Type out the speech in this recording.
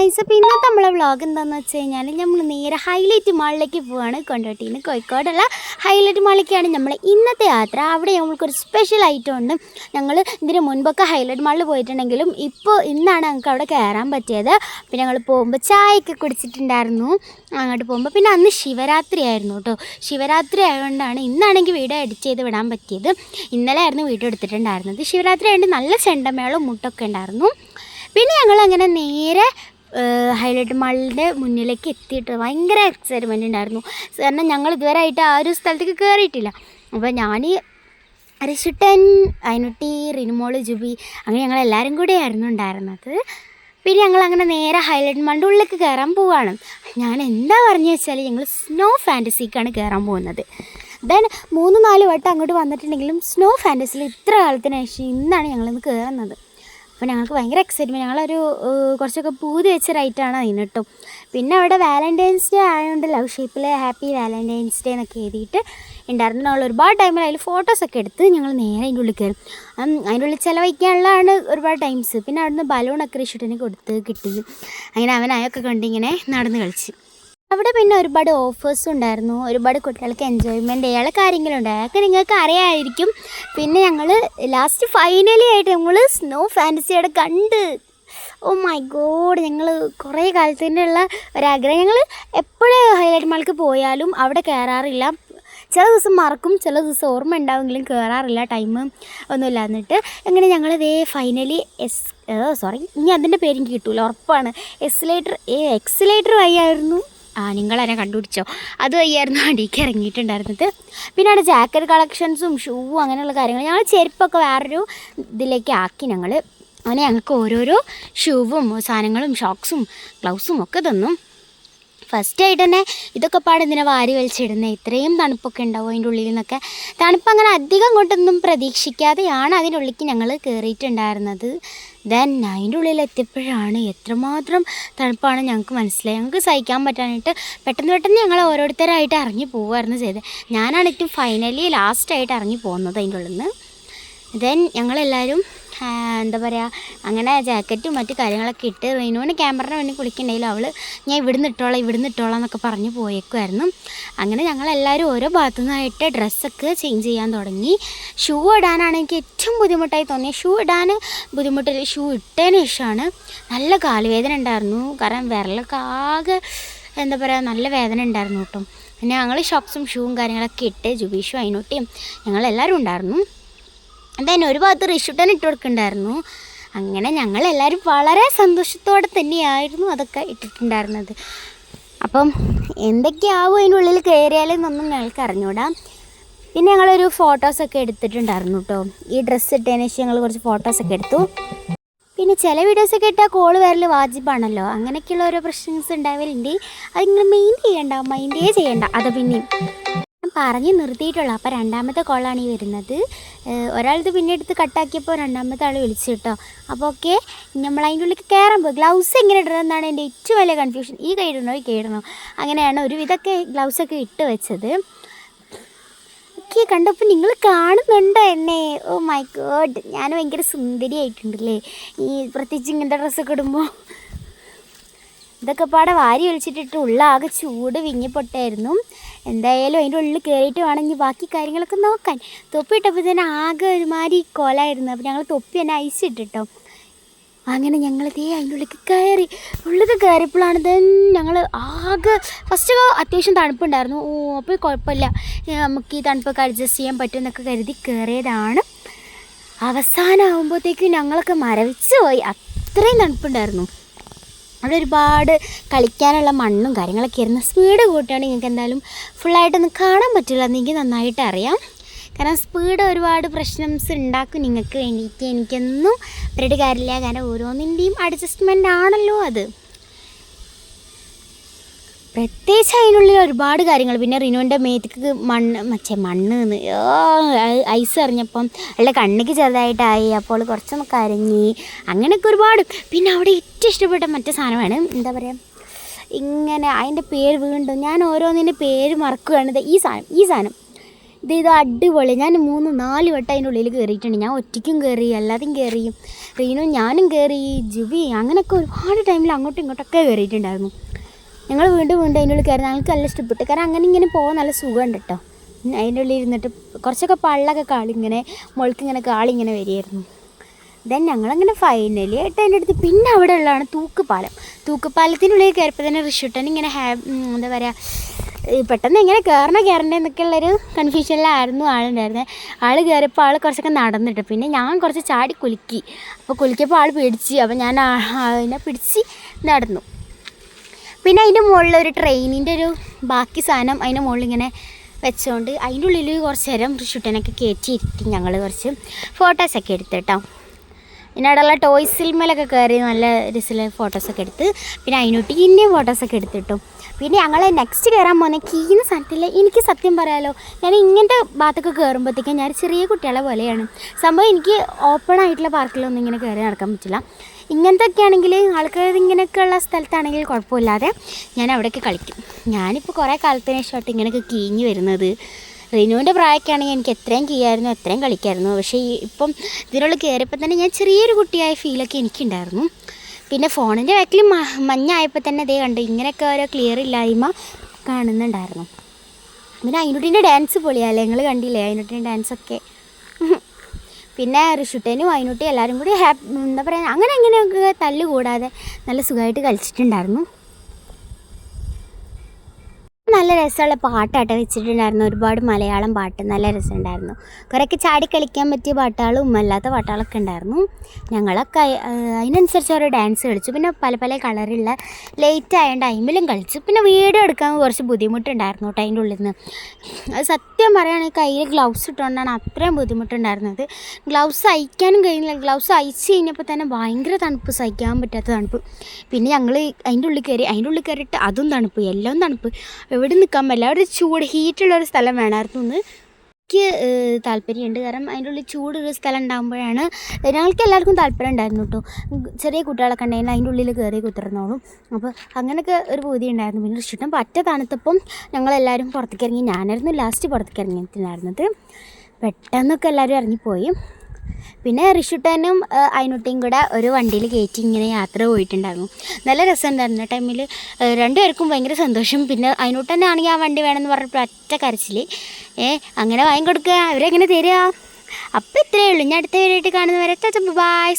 Guys, അപ്പോൾ ഇന്നത്തെ നമ്മളെ വ്ളോഗ് എന്താണെന്ന് വെച്ച് കഴിഞ്ഞാൽ നമ്മൾ നേരെ ഹൈലൈറ്റ് മാളിലേക്ക് പോവുകയാണ്. കൊണ്ടോട്ടിന്ന് കോഴിക്കോടുള്ള ഹൈലൈറ്റ് മാളിലേക്കാണ് നമ്മളെ ഇന്നത്തെ യാത്ര. അവിടെ നമ്മൾക്കൊരു സ്പെഷ്യൽ ഐറ്റം ഉണ്ട്. ഞങ്ങൾ ഇതിന് മുൻപൊക്കെ ഹൈലൈറ്റ് മാളിൽ പോയിട്ടുണ്ടെങ്കിലും ഇന്നാണ് ഞങ്ങൾക്ക് അവിടെ കയറാൻ പറ്റിയത്. പിന്നെ ഞങ്ങൾ പോകുമ്പോൾ ചായയൊക്കെ കുടിച്ചിട്ടുണ്ടായിരുന്നു അങ്ങോട്ട് പോകുമ്പോൾ. പിന്നെ അന്ന് ശിവരാത്രി ആയിരുന്നു കേട്ടോ. ശിവരാത്രി ആയതുകൊണ്ടാണ് ഇന്നാണെങ്കിൽ വീഡിയോ എഡിറ്റ് ചെയ്ത് വിടാൻ പറ്റിയത്. ഇന്നലെ ആയിരുന്നു വീഡിയോ എടുത്തിട്ടുണ്ടായിരുന്നത്. ശിവരാത്രി ആയതുകൊണ്ട് നല്ല ചെണ്ടമേളവും മുട്ടൊക്കെ ഉണ്ടായിരുന്നു. പിന്നെ ഞങ്ങളങ്ങനെ നേരെ ഹൈലൈറ്റ് മാളിൻ്റെ മുന്നിലേക്ക് എത്തിയിട്ട് ഭയങ്കര എക്സൈറ്റ്മെൻറ്റ് ഉണ്ടായിരുന്നു. കാരണം ഞങ്ങൾ ഇതുവരെ ആയിട്ട് ആ ഒരു സ്ഥലത്തേക്ക് കയറിയിട്ടില്ല. അപ്പോൾ ഞാൻ റിഷുട്ടൻ, അയനുട്ടി, റിനുമോള്, ജുബി അങ്ങനെ ഞങ്ങളെല്ലാവരും കൂടെയായിരുന്നു ഉണ്ടായിരുന്നത്. പിന്നെ ഞങ്ങളങ്ങനെ നേരെ ഹൈലൈറ്റ് മാളിൻ്റെ ഉള്ളിലേക്ക് കയറാൻ പോവുകയാണ്. ഞാൻ എന്താ പറഞ്ഞു വെച്ചാൽ ഞങ്ങൾ സ്നോ ഫാൻറ്റസിക്കാണ് കയറാൻ പോകുന്നത്. ദെൻ 3-4 വട്ടം അങ്ങോട്ട് വന്നിട്ടുണ്ടെങ്കിലും സ്നോ ഫാൻറ്റസിയിൽ ഇത്ര കാലത്തിന് ശേഷം ഇന്നാണ് ഞങ്ങളിന്ന് കയറുന്നത്. അപ്പോൾ ഞങ്ങൾക്ക് ഭയങ്കര എക്സൈറ്റ്മെൻറ്റ്. ഞങ്ങളൊരു കുറച്ചൊക്കെ പൂതി വെച്ച റൈറ്റാണ് അതിന് കേട്ടോ. പിന്നെ അവിടെ വാലൻറ്റൈൻസ് ഡേ ആയതുകൊണ്ട് ലവ് ഷേപ്പിൽ ഹാപ്പി വാലൻറ്റൈൻസ് ഡേ എന്നൊക്കെ എഴുതിയിട്ട് ഉണ്ടായിരുന്നു. ഞങ്ങൾ ഒരുപാട് ടൈമിൽ അതിൽ ഫോട്ടോസൊക്കെ എടുത്ത് ഞങ്ങൾ നേരെ അതിൻ്റെ ഉള്ളിൽ കയറും. അതിൻ്റെ ഉള്ളിൽ ചിലവഴിക്കാനുള്ളതാണ് ഒരുപാട് ടൈംസ്. പിന്നെ അവിടുന്ന് ബലൂണൊക്കെ റിഷൂട്ടിന് കൊടുത്ത് കിട്ടി. അങ്ങനെ അവനായൊക്കെ കണ്ടിങ്ങനെ നടന്ന് കളിച്ച്. അവിടെ പിന്നെ ഒരുപാട് ഓഫേഴ്സും ഉണ്ടായിരുന്നു. ഒരുപാട് കുട്ടികൾക്ക് എൻജോയ്മെൻറ്റ് ചെയ്യാനുള്ള കാര്യങ്ങളുണ്ട്. അതൊക്കെ നിങ്ങൾക്ക് അറിയാമായിരിക്കും. പിന്നെ ഞങ്ങൾ ലാസ്റ്റ് ഫൈനലി ആയിട്ട് ഞങ്ങൾ സ്നോ ഫാൻറ്റസിയുടെ കണ്ട്. ഓ മൈ ഗോഡ്, ഞങ്ങൾ കുറേ കാലത്തിനുള്ള ഒരാഗ്രഹം. ഞങ്ങൾ എപ്പോഴും ഹൈലൈറ്റ് മാൾക്ക് പോയാലും അവിടെ കയറാറില്ല. ചില ദിവസം മറക്കും, ചില ദിവസം ഓർമ്മ ഉണ്ടാവുമെങ്കിലും കയറാറില്ല, ടൈം ഒന്നുമില്ല. എന്നിട്ട് അങ്ങനെ ഞങ്ങളിതേ ഫൈനലി ഇനി അതിൻ്റെ പേരെനിക്ക് കിട്ടൂല, ഉറപ്പാണ്. എക്സിലേറ്റർ വഴിയായിരുന്നു. നിങ്ങളതിനെ കണ്ടുപിടിച്ചോ, അത് വയ്യായിരുന്നു അടിക്ക് ഇറങ്ങിയിട്ടുണ്ടായിരുന്നത്. പിന്നെ അവിടെ ജാക്കറ്റ് കളക്ഷൻസും ഷൂവും അങ്ങനെയുള്ള കാര്യങ്ങൾ. ഞങ്ങൾ ചെരുപ്പൊക്കെ വേറൊരു ഇതിലേക്ക് ആക്കി. അങ്ങനെ ഞങ്ങൾക്ക് ഓരോരോ ഷൂവും സാധനങ്ങളും ഷോക്സും ഗ്ലൗസും ഒക്കെ തന്നു. ഫസ്റ്റായിട്ട് തന്നെ ഇതൊക്കെ പാടെന്തിനാ വാരി വലിച്ചിടുന്നത്, ഇത്രയും തണുപ്പൊക്കെ ഉണ്ടാവും അതിൻ്റെ ഉള്ളിൽ നിന്നൊക്കെ. തണുപ്പ് അങ്ങനെ അധികം അങ്ങോട്ടൊന്നും പ്രതീക്ഷിക്കാതെയാണ് അതിൻ്റെ ഉള്ളിലേക്ക് ഞങ്ങൾ കയറിയിട്ടുണ്ടായിരുന്നത്. ദെൻ അതിൻ്റെ ഉള്ളിൽ എത്തിയപ്പോഴാണ് എത്രമാത്രം തണുപ്പാണ് ഞങ്ങൾക്ക് മനസ്സിലായി. ഞങ്ങൾക്ക് സഹിക്കാൻ പറ്റാനായിട്ട് പെട്ടെന്ന് ഞങ്ങൾ ഓരോരുത്തരായിട്ട് ഇറങ്ങി പോവുമായിരുന്നു ചെയ്തത്. ഞാനാണ് ഏറ്റവും ഫൈനലി ലാസ്റ്റായിട്ട് ഇറങ്ങി പോകുന്നത് അതിൻ്റെ ഉള്ളിൽ നിന്ന്. ദെൻ ഞങ്ങളെല്ലാവരും എന്താ പറയുക, അങ്ങനെ ജാക്കറ്റും മറ്റു കാര്യങ്ങളൊക്കെ ഇട്ട് റെയിനുവിന് ക്യാമറയുടെ വേണ്ടി കുളിക്കണ്ടെങ്കിലും അവൾ ഞാൻ ഇവിടുന്ന് ഇട്ടോളാം എന്നൊക്കെ പറഞ്ഞ് പോയേക്കുമായിരുന്നു. അങ്ങനെ ഞങ്ങളെല്ലാവരും ഓരോ ഭാഗത്തു നിന്നായിട്ട് ഡ്രസ്സൊക്കെ ചേഞ്ച് ചെയ്യാൻ തുടങ്ങി. ഷൂ ഇടാനാണ് എനിക്ക് ഏറ്റവും ബുദ്ധിമുട്ടായി തോന്നിയത്. ഷൂ ഇട്ടതിന് ശേഷമാണ് നല്ല കാലുവേദന ഉണ്ടായിരുന്നു. കാരണം വിരലൊക്കെ ആകെ എന്താ പറയുക നല്ല വേദന ഉണ്ടായിരുന്നു കേട്ടോ. പിന്നെ ഞങ്ങൾ ഷോക്സും ഷൂവും കാര്യങ്ങളൊക്കെ ഇട്ട് ജുബീഷും അയിനോട്ടിയും ഞങ്ങളെല്ലാവരും ഉണ്ടായിരുന്നു. എന്തായാലും ഒരു ഭാഗത്ത് റിഷുട്ടൻ ഇട്ട് കൊടുക്കുന്നുണ്ടായിരുന്നു. അങ്ങനെ ഞങ്ങളെല്ലാവരും വളരെ സന്തോഷത്തോടെ തന്നെയായിരുന്നു അതൊക്കെ ഇട്ടിട്ടുണ്ടായിരുന്നത്. അപ്പം എന്തൊക്കെയാവും അതിൻ്റെ ഉള്ളിൽ കയറിയാലെന്നൊന്നും ഞങ്ങൾക്ക് അറിഞ്ഞൂടാ. പിന്നെ ഞങ്ങളൊരു ഫോട്ടോസൊക്കെ എടുത്തിട്ടുണ്ടായിരുന്നു കേട്ടോ. ഈ ഡ്രസ്സ് ഇട്ടതിന് ശേഷം ഞങ്ങൾ കുറച്ച് ഫോട്ടോസൊക്കെ എടുത്തു. പിന്നെ ചില വീഡിയോസൊക്കെ ഇട്ടാൽ കോള് വരൽ വാജിബാണല്ലോ. അങ്ങനെയൊക്കെയുള്ള ഓരോ പ്രശ്നങ്ങൾ ഉണ്ടാവലുണ്ട്. അതിങ്ങനെ മൈൻഡേ ചെയ്യണ്ട. അത് പിന്നെയും പറഞ്ഞ് നിർത്തിയിട്ടുള്ളൂ. അപ്പോൾ രണ്ടാമത്തെ കോളാണ് ഈ വരുന്നത്. ഒരാളിത് പിന്നെ എടുത്ത് കട്ടാക്കിയപ്പോൾ രണ്ടാമത്തെ ആൾ വിളിച്ചു കേട്ടോ. അപ്പോൾ ഓക്കെ, നമ്മൾ അതിൻ്റെ ഉള്ളിൽ കയറാൻ പോയി. ഗ്ലൗസ് എങ്ങനെ ഇടണമെന്നാണ് എൻ്റെ ഏറ്റവും വലിയ കൺഫ്യൂഷൻ. ഈ കൈ ഇടണോ അങ്ങനെയാണ് ഒരു വിധമൊക്കെ ഗ്ലൗസൊക്കെ ഇട്ട് വെച്ചത്. ഓക്കെ, കണ്ടപ്പോൾ നിങ്ങൾ കാണുന്നുണ്ടോ എന്നെ? ഓ മൈ ഗോഡ്, ഞാൻ ഭയങ്കര സുന്ദരിയായിട്ടുണ്ടല്ലേ പ്രത്യേകിച്ച് ഇങ്ങനത്തെ ഡ്രസ്സൊക്കെ ഇടുമ്പോൾ. ഇതൊക്കെ പാടെ വാരി വലിച്ചിട്ടിട്ട് ആകെ ചൂട് വിങ്ങിപ്പൊട്ടായിരുന്നു. എന്തായാലും അതിൻ്റെ ഉള്ളിൽ കയറിയിട്ട് വേണമെങ്കിൽ ബാക്കി കാര്യങ്ങളൊക്കെ നോക്കാൻ. തൊപ്പി ഇട്ടപ്പോൾ തന്നെ ആകെ ഒരുമാതിരി കോലായിരുന്നു. അപ്പോൾ ഞങ്ങൾ തൊപ്പി തന്നെ ഐസിട്ടിട്ടോ. അങ്ങനെ ഞങ്ങളിതേ അതിൻ്റെ ഉള്ളിലേക്ക് കയറിയപ്പോഴാണ് ഞങ്ങൾ ആകെ ഫസ്റ്റ് അത്യാവശ്യം തണുപ്പുണ്ടായിരുന്നു. അപ്പോൾ കുഴപ്പമില്ല, നമുക്ക് ഈ തണുപ്പൊക്കെ അഡ്ജസ്റ്റ് ചെയ്യാൻ പറ്റുമെന്നൊക്കെ കരുതി കയറിയതാണ്. അവസാനമാകുമ്പോഴത്തേക്കും ഞങ്ങളൊക്കെ മരവിച്ച് പോയി, അത്രയും തണുപ്പുണ്ടായിരുന്നു. അവിടെ ഒരുപാട് കളിക്കാനുള്ള മണ്ണും കാര്യങ്ങളൊക്കെ ആയിരുന്നു. സ്പീഡ് കൂട്ടുകയാണെങ്കിൽ നിങ്ങൾക്ക് എന്തായാലും ഫുള്ളായിട്ടൊന്നും കാണാൻ പറ്റില്ല എന്നെനിക്ക് നന്നായിട്ട് അറിയാം. കാരണം സ്പീഡ് ഒരുപാട് പ്രശ്നംസ് ഉണ്ടാക്കും നിങ്ങൾക്ക് വേണ്ടിയിട്ട്. എനിക്കൊന്നും പറഞ്ഞിട്ട് കാര്യമില്ല, കാരണം ഓരോന്നിൻ്റെയും അഡ്ജസ്റ്റ്മെൻ്റ് ആണല്ലോ അത്. പ്രത്യേകിച്ച് അതിനുള്ളിൽ ഒരുപാട് കാര്യങ്ങൾ. പിന്നെ റിനുവിൻ്റെ മേത്തേക്ക് മണ്ണ് ഐസ് എറിഞ്ഞപ്പം അല്ല കണ്ണിക്ക് ചെറുതായിട്ടായി. അപ്പോൾ കുറച്ചൊന്ന് കരഞ്ഞി, അങ്ങനെയൊക്കെ ഒരുപാട്. പിന്നെ അവിടെ ഏറ്റവും ഇഷ്ടപ്പെട്ട മറ്റേ സാധനമാണ് എന്താ പറയുക, ഇങ്ങനെ അതിൻ്റെ പേര് വീണ്ടും ഞാൻ ഓരോന്നിൻ്റെ പേര് മറക്കുകയാണ്. ഈ സാധനം ഇത് അടിപൊളി. ഞാൻ 3-4 വട്ടം അതിൻ്റെ ഉള്ളിൽ കയറിയിട്ടുണ്ട്. ഞാൻ ഒറ്റയ്ക്കും കയറി, എല്ലാവരും കയറിയും, റീനും ഞാനും കയറി, ജുബി അങ്ങനെയൊക്കെ ഒരുപാട് ടൈമിൽ അങ്ങോട്ടും ഇങ്ങോട്ടൊക്കെ കയറിയിട്ടുണ്ടായിരുന്നു. ഞങ്ങൾ വീണ്ടും അതിൻ്റെ ഉള്ളിൽ കയറി. ഞങ്ങൾക്ക് നല്ല ഇഷ്ടപ്പെട്ടു. കാരണം അങ്ങനെ ഇങ്ങനെ പോകാൻ നല്ല സുഖമുണ്ട് കേട്ടോ. അതിൻ്റെ ഉള്ളിൽ ഇരുന്നിട്ട് കുറച്ചൊക്കെ പള്ളൊക്കെ കാളിങ്ങനെ മുളക്കിങ്ങനെ കാളിങ്ങനെ വരികയായിരുന്നു. ദെൻ ഞങ്ങളങ്ങനെ ഫൈനലി ആയിട്ട് അതിൻ്റെ അടുത്ത് പിന്നെ അവിടെ ഉള്ളതാണ് തൂക്കുപാലത്തിനുള്ളിൽ കയറിയപ്പോൾ തന്നെ റിഷുട്ടൻ ഇങ്ങനെ എന്താ പറയുക, പെട്ടെന്ന് എങ്ങനെ കയറേണ്ടതെന്നൊക്കെ ഉള്ളൊരു കൺഫ്യൂഷനിലായിരുന്നു ആളുണ്ടായിരുന്നത്. ആൾ കയറിയപ്പോൾ ആൾ കുറച്ചൊക്കെ നടന്നിട്ട് പിന്നെ ഞാൻ കുറച്ച് ചാടി കുലുക്കി. അപ്പോൾ കുലുക്കിയപ്പോൾ ആൾ പിടിച്ച്. അപ്പോൾ ഞാൻ അതിനെ പിടിച്ച് നടന്നു. പിന്നെ അതിൻ്റെ മുകളിൽ ഒരു ട്രെയിനിൻ്റെ ഒരു ബാക്കി സാധനം അതിൻ്റെ മുകളിൽ ഇങ്ങനെ വെച്ചുകൊണ്ട് അതിൻ്റെ ഉള്ളിൽ കുറച്ച് നേരം റിഷുട്ടനൊക്കെ കയറ്റിയിരുത്തി ഞങ്ങൾ കുറച്ച് ഫോട്ടോസൊക്കെ എടുത്ത് കേട്ടോ. പിന്നെ അവിടെയുള്ള ടോയ്സിൽമേലൊക്കെ കയറി നല്ല രസമുള്ള ഫോട്ടോസൊക്കെ എടുത്ത് പിന്നെ അതിനൊട്ടി ഇന്നെയും ഫോട്ടോസൊക്കെ എടുത്തിട്ടു. പിന്നെ ഞങ്ങൾ നെക്സ്റ്റ് കയറാൻ പോകുന്ന കീന്ന സ്ഥലത്തിൽ എനിക്ക് സത്യം പറയാലോ, ഞാൻ ഇങ്ങനത്തെ ഭാഗത്തൊക്കെ കയറുമ്പോഴത്തേക്കും ഞാൻ ചെറിയ കുട്ടികളെ പോലെയാണ്. സംഭവം എനിക്ക് ഓപ്പൺ ആയിട്ടുള്ള പാർക്കിലൊന്നും ഇങ്ങനെ കയറി നടക്കാൻ പറ്റില്ല. ഇങ്ങനത്തെ ഒക്കെ ആണെങ്കിൽ ആൾക്കാർ ഇങ്ങനെയൊക്കെയുള്ള സ്ഥലത്താണെങ്കിൽ കുഴപ്പമില്ലാതെ ഞാൻ അവിടെയൊക്കെ കളിക്കും. ഞാനിപ്പോൾ കുറേ കാലത്തിന് ശേഷമായിട്ട് ഇങ്ങനെയൊക്കെ കീഞ്ഞ് വരുന്നത്. റിനുവിൻ്റെ പ്രായമൊക്കെ ആണെങ്കിൽ എനിക്ക് എത്രയും കീയായിരുന്നു, എത്രയും കളിക്കായിരുന്നു. പക്ഷേ ഇപ്പം ഇതിനുള്ളിൽ കയറിയപ്പോൾ തന്നെ ഞാൻ ചെറിയൊരു കുട്ടിയായ ഫീലൊക്കെ എനിക്കുണ്ടായിരുന്നു. പിന്നെ ഫോണിൻ്റെ ബാക്കിൽ മഞ്ഞായപ്പോൾ തന്നെ അതേ കണ്ട് ഇങ്ങനെയൊക്കെ ഓരോ ക്ലിയർ ഇല്ലായ്മ കാണുന്നുണ്ടായിരുന്നു. പിന്നെ അതിനുട്ടീൻ്റെ ഡാൻസ് പൊളിയാല്ലേ, നിങ്ങൾ കണ്ടില്ലേ അതിനുട്ടീൻ്റെ ഡാൻസൊക്കെ. പിന്നെ റിഷുട്ടനും അതിനുട്ടി എല്ലാവരും കൂടി എന്താ പറയുക അങ്ങനെയൊക്കെ തല്ലുകൂടാതെ നല്ല സുഖമായിട്ട് കളിച്ചിട്ടുണ്ടായിരുന്നു. നല്ല രസമുള്ള പാട്ടാട്ടോ വെച്ചിട്ടുണ്ടായിരുന്നു. ഒരുപാട് മലയാളം പാട്ട് നല്ല രസമുണ്ടായിരുന്നു. കുറേയൊക്കെ ചാടി കളിക്കാൻ പറ്റിയ പാട്ടുകളും അല്ലാത്ത പാട്ടുകളൊക്കെ ഉണ്ടായിരുന്നു. ഞങ്ങളൊക്കെ അതിനനുസരിച്ച് ഓരോ ഡാൻസ് കളിച്ചു. പിന്നെ പല പല കളറുള്ള ലേറ്റ് ആയ ടൈമിലും കളിച്ചു. പിന്നെ വീഡിയോ എടുക്കാൻ കുറച്ച് ബുദ്ധിമുട്ടുണ്ടായിരുന്നു കേട്ടോ അതിൻ്റെ ഉള്ളിൽ നിന്ന്. അത് സത്യം പറയുകയാണെങ്കിൽ കയ്യിൽ ഗ്ലൗസ് ഇട്ടുകൊണ്ടാണ് അത്രയും ബുദ്ധിമുട്ടുണ്ടായിരുന്നത്. ഗ്ലൗസ് അയക്കാനും കഴിയുന്നില്ല. ഗ്ലൗസ് അയച്ച് കഴിഞ്ഞപ്പോൾ തന്നെ ഭയങ്കര തണുപ്പ്, സഹിക്കാൻ പറ്റാത്ത തണുപ്പ്. പിന്നെ ഞങ്ങൾ അതിൻ്റെ ഉള്ളിൽ കയറിയിട്ട് അതും തണുപ്പ്, എല്ലാം തണുപ്പ്, എവിടെ നിൽക്കാൻ പറ്റില്ല. അവിടെ ചൂട് ഹീറ്റുള്ളൊരു സ്ഥലം വേണമായിരുന്നു എന്ന് എനിക്ക് താല്പര്യമുണ്ട്. കാരണം അതിൻ്റെ ഉള്ളിൽ ചൂടൊരു സ്ഥലം ഉണ്ടാകുമ്പോഴാണ് ഞങ്ങൾക്ക് എല്ലാവർക്കും താല്പര്യം ഉണ്ടായിരുന്നു കേട്ടോ. ചെറിയ കുട്ടികളൊക്കെ ഉണ്ടെങ്കിൽ അതിൻ്റെ ഉള്ളിൽ കയറി കുത്തിരുന്നോളും. അപ്പോൾ അങ്ങനെയൊക്കെ ഒരു ബോധ്യം ഉണ്ടായിരുന്നു. പിന്നെ ഇഷ്ടം പറ്റ തണുത്തപ്പം ഞങ്ങളെല്ലാവരും പുറത്തേക്ക് ഇറങ്ങി. ഞാനായിരുന്നു ലാസ്റ്റ് പുറത്തേക്ക് ഇറങ്ങിയിട്ടുണ്ടായിരുന്നത്. പെട്ടെന്നൊക്കെ എല്ലാവരും ഇറങ്ങിപ്പോയി. പിന്നെ റിഷുട്ടനും അതിനുട്ടിയും കൂടെ ഒരു വണ്ടിയിൽ കയറ്റി ഇങ്ങനെ യാത്ര പോയിട്ടുണ്ടായിരുന്നു. നല്ല രസമുണ്ടായിരുന്നു. ടൈമിൽ രണ്ടുപേർക്കും ഭയങ്കര സന്തോഷം. പിന്നെ അതിനുട്ടനെ ആണെങ്കിൽ ആ വണ്ടി വേണമെന്ന് പറഞ്ഞപ്പോൾ ഒറ്റ കരച്ചിൽ. അങ്ങനെ വാങ്ങിക്കൊടുക്കുക, അവരെങ്ങനെ തരിക. അപ്പോൾ ഇത്രയേ ഉള്ളൂ. ഞാൻ അടുത്ത വീഡിയോ ആയിട്ട് കാണുന്നവരെ ബൈ.